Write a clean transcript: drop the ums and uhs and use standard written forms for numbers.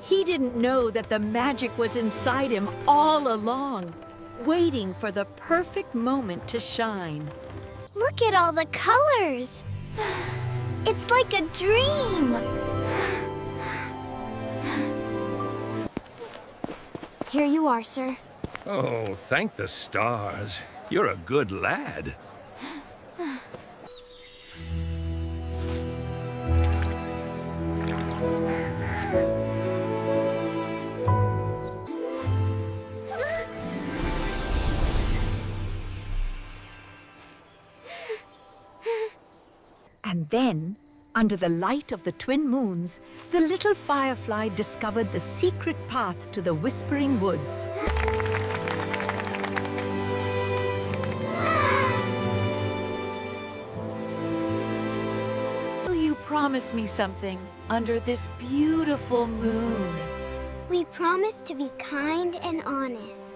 He didn't know that the magic was inside him all along, waiting for the perfect moment to shine. Look at all the colors. It's like a dream. Here you are, sir. Oh, thank the stars. You're a good lad. And then, under the light of the twin moons, the little firefly discovered the secret path to the Whispering Woods. Will you promise me something under this beautiful moon? We promise to be kind and honest.